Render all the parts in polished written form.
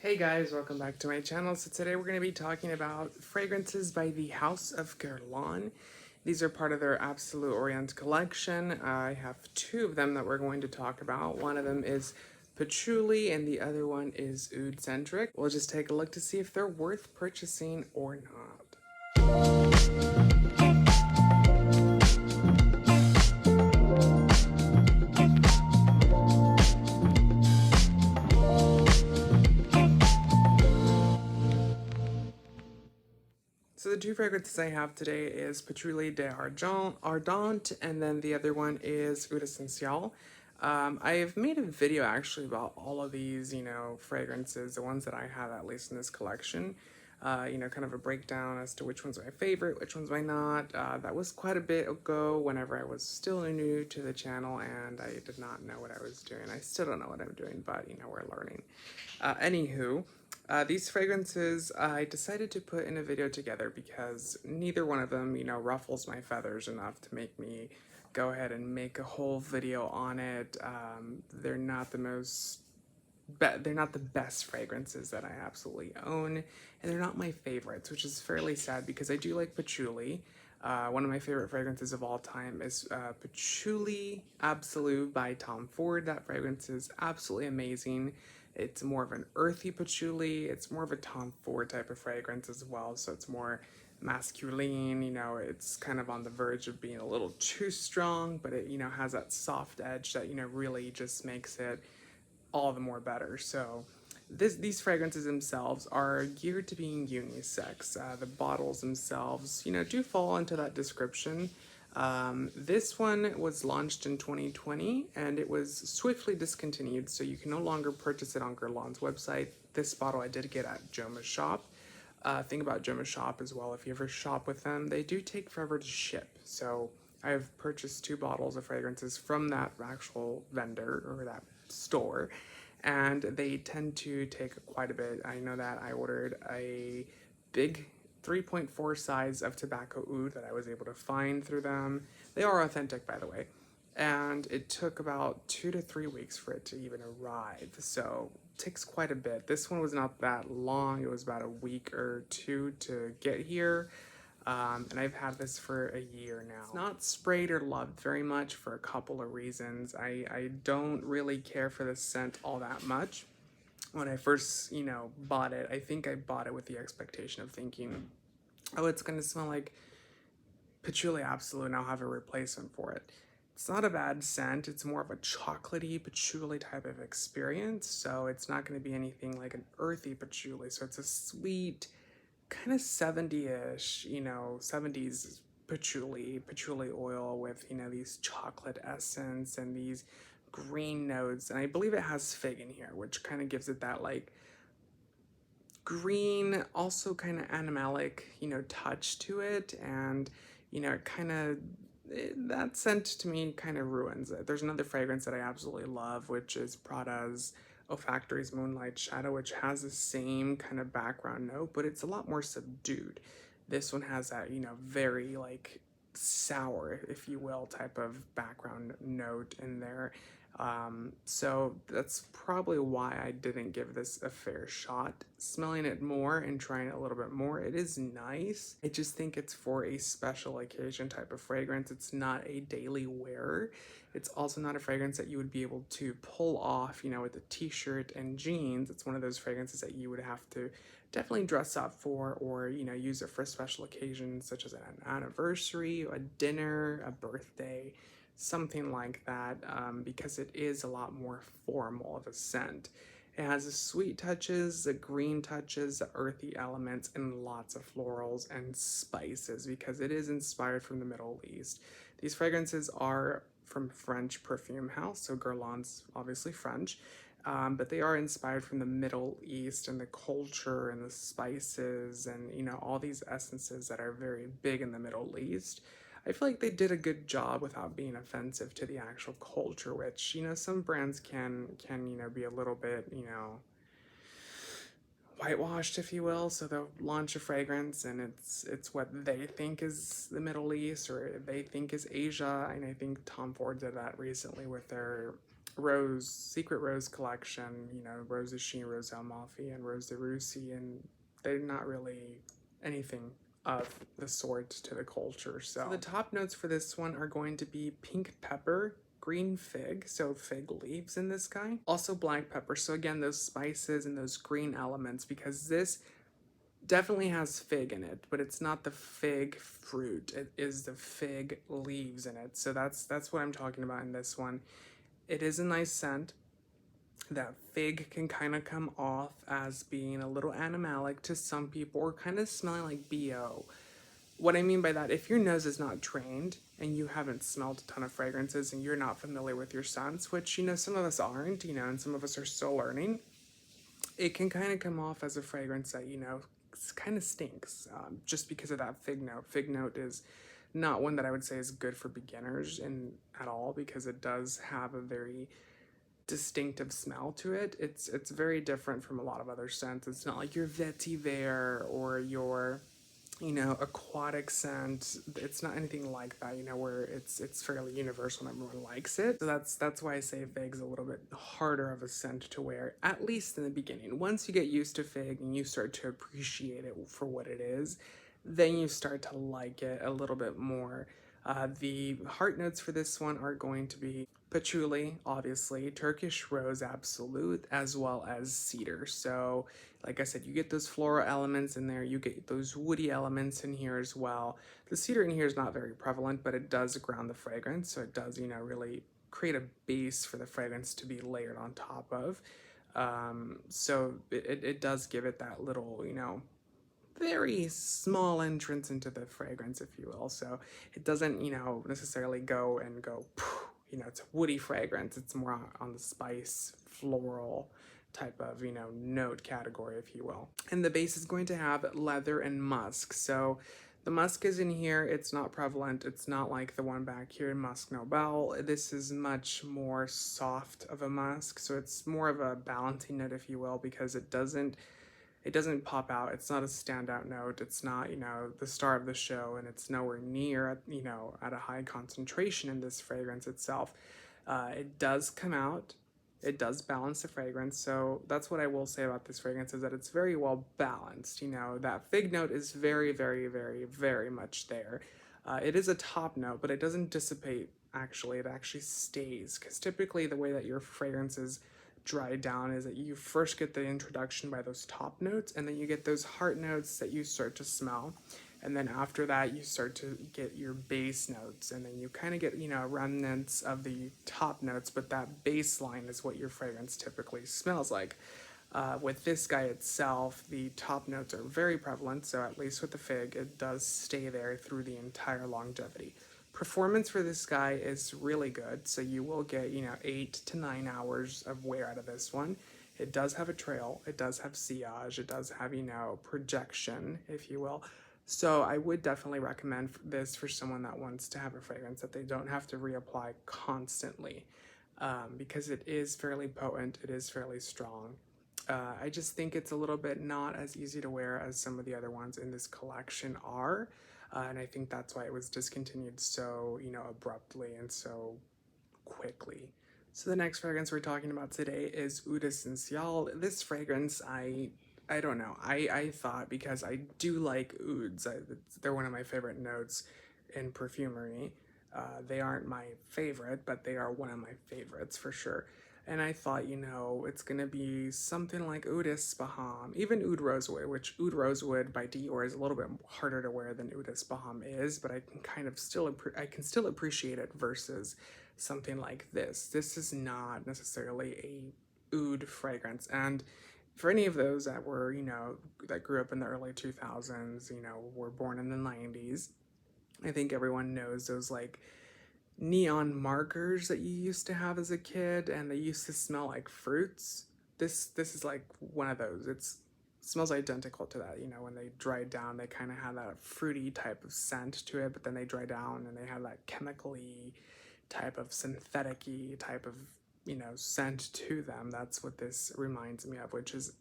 Hey guys, welcome back to my channel. So today we're going to be talking about fragrances by the House of Guerlain. These are part of their Absolute Orient collection. I have two of them that we're going to talk about. One of them is Patchouli and the other one is Oud Centric. We'll just take a look to see if they're worth purchasing or not. So the two fragrances I have today is Patchouli Ardent, and then the other one is Oud Essential. I've made a video actually about all of these, fragrances, the ones that I have at least in this collection. Kind of a breakdown as to which one's my favorite, which one's my not. That was quite a bit ago whenever I was still new to the channel and I did not know what I was doing. I still don't know what I'm doing, but we're learning. Anywho, these fragrances I decided to put in a video together because neither one of them, ruffles my feathers enough to make me go ahead and make a whole video on it. They're not the they're not the best fragrances that I absolutely own, and they're not my favorites, which is fairly sad because I do like patchouli. One of my favorite fragrances of all time is Patchouli Absolute by Tom Ford. That fragrance is absolutely amazing. It's more of an earthy patchouli. It's more of a Tom Ford type of fragrance as well, so it's more masculine. It's kind of on the verge of being a little too strong, but it has that soft edge that really just makes it all the more better. So these fragrances themselves are geared to being unisex. The bottles themselves, do fall into that description. This one was launched in 2020 and it was swiftly discontinued, so you can no longer purchase it on Guerlain's website. This bottle I did get at Joma's shop. Thing about Joma's shop as well, if you ever shop with them, they do take forever to ship. So I've purchased 2 bottles of fragrances from that actual vendor or that store, and they tend to take quite a bit. I know that I ordered a big 3.4 size of tobacco oud that I was able to find through them. They are authentic, by the way. And it took about 2 to 3 weeks for it to even arrive. So it takes quite a bit. This one was not that long. It was about a week or 2 to get here. And I've had this for a year now. It's not sprayed or loved very much for a couple of reasons. I don't really care for the scent all that much. When I first, bought it, I think I bought it with the expectation of thinking, oh, it's going to smell like Patchouli Absolute and I'll have a replacement for it. It's not a bad scent. It's more of a chocolatey patchouli type of experience. So it's not going to be anything like an earthy patchouli. So it's a sweet, kind of 70-ish, 70s patchouli oil with, these chocolate essence and these green notes. And I believe it has fig in here, which kind of gives it that like green, also kind of animalic, touch to it. And, it kind of, that scent to me kind of ruins it. There's another fragrance that I absolutely love, which is Prada's Olfactory's Moonlight Shadow, which has the same kind of background note, but it's a lot more subdued. This one has that, very like sour, if you will, type of background note in there. So that's probably why I didn't give this a fair shot. Smelling it more and trying it a little bit more, it is nice. I just think it's for a special occasion type of fragrance. It's not a daily wear. It's also not a fragrance that you would be able to pull off, with a t-shirt and jeans. It's one of those fragrances that you would have to definitely dress up for, or, use it for a special occasion such as an anniversary, a dinner, a birthday, something like that, because it is a lot more formal of a scent. It has the sweet touches, the green touches, the earthy elements, and lots of florals and spices because it is inspired from the Middle East. These fragrances are from French perfume house, so Guerlain's obviously French, but they are inspired from the Middle East and the culture and the spices and, all these essences that are very big in the Middle East. I feel like they did a good job without being offensive to the actual culture, which, some brands can be a little bit, whitewashed, if you will. So they'll launch a fragrance and it's what they think is the Middle East or they think is Asia. And I think Tom Ford did that recently with their Secret Rose collection, you know, Rose de Chine, Rose Amalfi, and Rose de Russie, and they're not really anything of the sort to the culture. So the top notes for this one are going to be pink pepper, green fig, so fig leaves in this guy. Also black pepper, so again, those spices and those green elements, because this definitely has fig in it, but it's not the fig fruit. It is the fig leaves in it. So that's what I'm talking about in this one. It is a nice scent. That fig can kind of come off as being a little animalic to some people, or kind of smelling like BO. What I mean by that, if your nose is not trained and you haven't smelled a ton of fragrances and you're not familiar with your scents, which, you know, some of us aren't, you know, and some of us are still learning, it can kind of come off as a fragrance that, you know, kind of stinks, just because of that fig note. Fig note is not one that I would say is good for beginners in at all, because it does have a very distinctive smell to it. It's very different from a lot of other scents. It's not like your vetiver or your, you know, aquatic scent. It's not anything like that, you know, where it's fairly universal and everyone likes it. So that's why I say fig's a little bit harder of a scent to wear, at least in the beginning. Once you get used to fig and you start to appreciate it for what it is, then you start to like it a little bit more. The heart notes for this one are going to be patchouli, obviously, Turkish rose absolute, as well as cedar. So, like I said, you get those floral elements in there, you get those woody elements in here as well. The cedar in here is not very prevalent, but it does ground the fragrance, so it does, you know, really create a base for the fragrance to be layered on top of. So it does give it that little, you know, very small entrance into the fragrance, if you will. So it doesn't, you know, necessarily go, you know, it's a woody fragrance. It's more on the spice, floral type of, you know, note category, if you will. And the base is going to have leather and musk. So the musk is in here. It's not prevalent. It's not like the one back here, Musk Nobel. This is much more soft of a musk. So it's more of a balancing note, if you will, because it doesn't pop out. It's not a standout note. It's not, you know, the star of the show, and it's nowhere near, you know, at a high concentration in this fragrance itself. It does come out. It does balance the fragrance. So that's what I will say about this fragrance, is that it's very well balanced. You know, that fig note is very, very, very, very much there. It is a top note, but it doesn't dissipate, actually. It actually stays, because typically the way that your fragrances dry down is that you first get the introduction by those top notes, and then you get those heart notes that you start to smell, and then after that you start to get your base notes, and then you kind of get, you know, remnants of the top notes, but that baseline is what your fragrance typically smells like. With this guy itself, the top notes are very prevalent, so at least with the fig, it does stay there through the entire longevity. Performance for this guy is really good, so you will get, you know, 8 to 9 hours of wear out of this one. It does have a trail, it does have sillage, it does have, you know, projection, if you will. So I would definitely recommend this for someone that wants to have a fragrance that they don't have to reapply constantly, because it is fairly potent, it is fairly strong. I just think it's a little bit not as easy to wear as some of the other ones in this collection are. And I think that's why it was discontinued so, you know, abruptly and so quickly. So the next fragrance we're talking about today is Oud Essential. This fragrance, I don't know. I thought, because I do like ouds, they're one of my favorite notes in perfumery. They aren't my favorite, but they are one of my favorites for sure. And I thought, you know, it's gonna be something like Oud Ispahan, even Oud Rosewood, which Oud Rosewood by Dior is a little bit harder to wear than Oud Ispahan is, but I can kind of still appreciate it versus something like this. This is not necessarily a oud fragrance, and for any of those that were, you know, that grew up in the early 2000s, you know, were born in the 90s, I think everyone knows those like neon markers that you used to have as a kid, and they used to smell like fruits. This is like one of those. It smells identical to that. You know, when they dry down, they kind of have that fruity type of scent to it, but then they dry down and they have that chemically type of synthetic-y type of, you know, scent to them. That's what this reminds me of, which is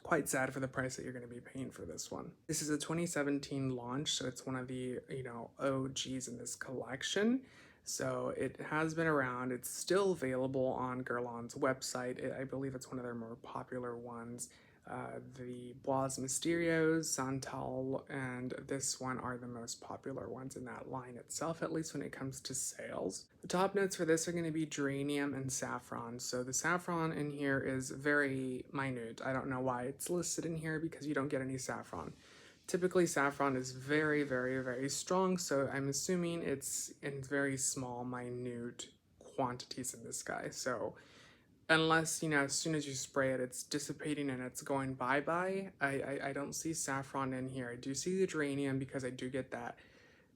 quite sad for the price that you're going to be paying for this one. This is a 2017 launch, so it's one of the, you know, OGs in this collection. So it has been around. It's still available on Guerlain's website. I believe it's one of their more popular ones. The Bois Mysterios, Santal, and this one are the most popular ones in that line itself, at least when it comes to sales. The top notes for this are going to be geranium and saffron. So the saffron in here is very minute. I don't know why it's listed in here because you don't get any saffron. Typically, saffron is very, very, very strong, so I'm assuming it's in very small, minute quantities in this guy. So unless, you know, as soon as you spray it, it's dissipating and it's going bye-bye, I don't see saffron in here. I do see the geranium because I do get that,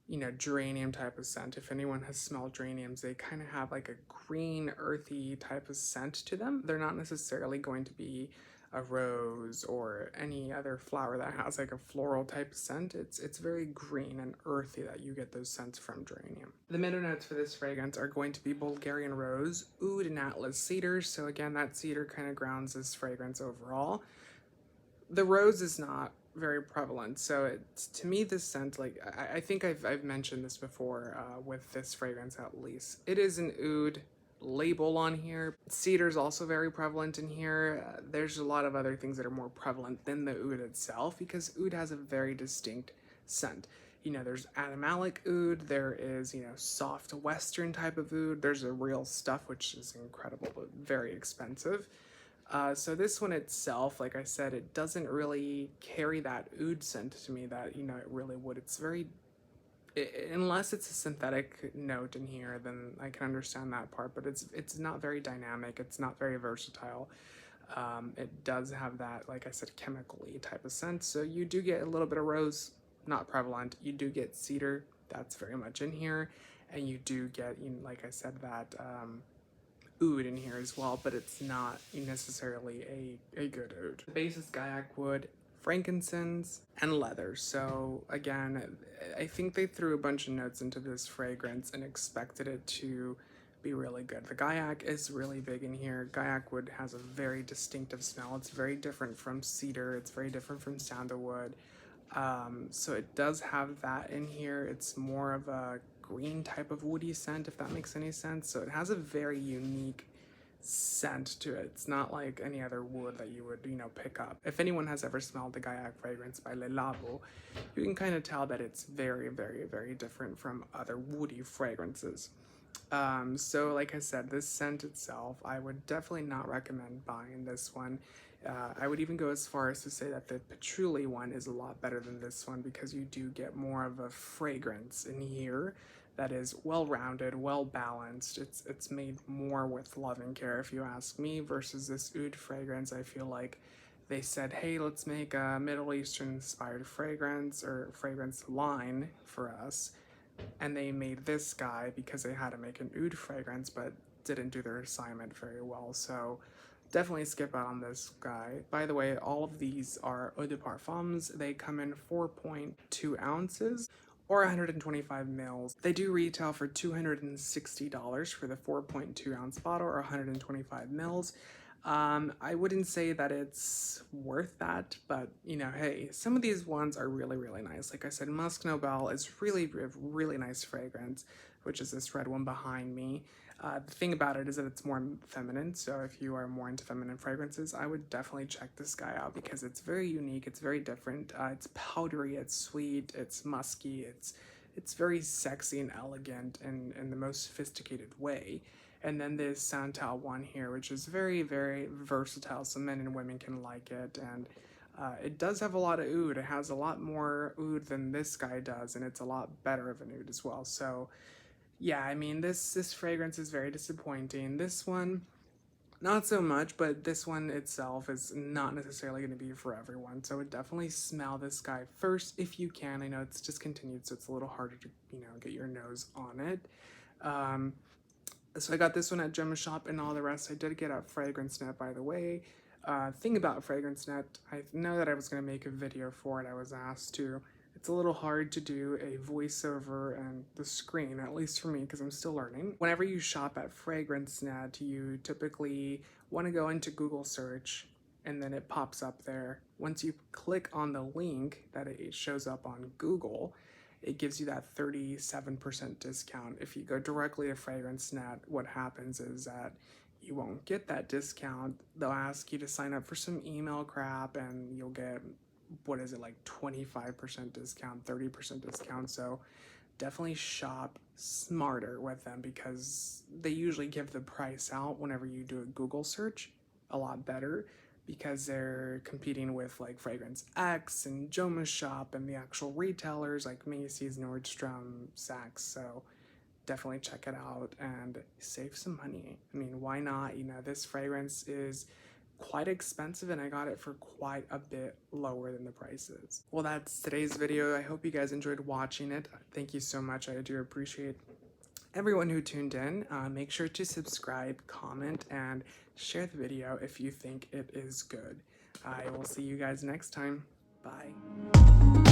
you know, geranium type of scent. If anyone has smelled geraniums, they kind of have like a green, earthy type of scent to them. They're not necessarily going to be a rose or any other flower that has like a floral type scent. It's very green and earthy that you get those scents from geranium. The middle notes for this fragrance are going to be Bulgarian rose, oud, and Atlas cedar. So again, that cedar kind of grounds this fragrance overall. The rose is not very prevalent, so it's, to me, this scent, like I think I've mentioned this before with this fragrance at least. It is an oud label on here. Cedar is also very prevalent in here. There's a lot of other things that are more prevalent than the oud itself because oud has a very distinct scent. You know, there's animalic oud, there is, you know, soft western type of oud, there's a real stuff, which is incredible but very expensive. So this one itself, like I said, it doesn't really carry that oud scent to me that, you know, it really would. It's very, unless it's a synthetic note in here, then I can understand that part, but it's not very dynamic, it's not very versatile. It does have that, like I said, chemically type of scent, so you do get a little bit of rose, not prevalent. You do get cedar, that's very much in here, and you do get, you know, like I said, that oud in here as well, but it's not necessarily a good oud. The base is Gaiac wood, frankincense, and leather. So again, I think they threw a bunch of notes into this fragrance and expected it to be really good. The Gaiac is really big in here. Gaiac wood has a very distinctive smell. It's very different from cedar. It's very different from sandalwood. So it does have that in here. It's more of a green type of woody scent, if that makes any sense. So it has a very unique scent to it. It's not like any other wood that you would, you know, pick up. If anyone has ever smelled the Gaiac fragrance by Le Labo, you can kind of tell that it's very, very, very different from other woody fragrances. So like I said, this scent itself, I would definitely not recommend buying this one. I would even go as far as to say that the patchouli one is a lot better than this one because you do get more of a fragrance in here that is well-rounded, well-balanced. It's made more with love and care, if you ask me, versus this oud fragrance. I feel like they said, hey, let's make a Middle Eastern inspired fragrance or fragrance line for us. And they made this guy because they had to make an oud fragrance, but didn't do their assignment very well. So definitely skip out on this guy. By the way, all of these are eau de parfums. They come in 4.2 ounces or 125 mils. They do retail for $260 for the 4.2 ounce bottle or 125 mils. I wouldn't say that it's worth that, but you know, hey, some of these ones are really, really nice. Like I said, Musk Nobel is really, really nice fragrance, which is this red one behind me. The thing about it is that it's more feminine, so if you are more into feminine fragrances, I would definitely check this guy out because it's very unique, it's very different. It's powdery, it's sweet, it's musky, it's very sexy and elegant in the most sophisticated way. And then this Santal one here, which is very, very versatile, so men and women can like it. And it does have a lot of oud. It has a lot more oud than this guy does, and it's a lot better of an oud as well. So yeah, I mean, this fragrance is very disappointing. This one, not so much, but this one itself is not necessarily going to be for everyone. So I would definitely smell this guy first if you can. I know it's discontinued, so it's a little harder to, you know, get your nose on it. So I got this one at Gem Shop, and all the rest I did get at FragranceNet, by the way. Thing about FragranceNet, I know that I was going to make a video for it. I was asked to. It's a little hard to do a voiceover and the screen, at least for me, because I'm still learning. Whenever you shop at FragranceNet, you typically want to go into Google search, and then it pops up there. Once you click on the link that it shows up on Google, it gives you that 37% discount. If you go directly to FragranceNet, what happens is that you won't get that discount. They'll ask you to sign up for some email crap and you'll get, what is it, like 25% discount, 30% discount. So definitely shop smarter with them, because they usually give the price out whenever you do a Google search a lot better, because they're competing with like Fragrance X and Joma Shop and the actual retailers like Macy's, Nordstrom, Saks. So definitely check it out and save some money. I mean, why not? You know, this fragrance is quite expensive and I got it for quite a bit lower than the prices. Well, that's today's video. I hope you guys enjoyed watching it. Thank you so much. I do appreciate everyone who tuned in. Make sure to subscribe, comment, and share the video if you think it is good. I will see you guys next time. Bye.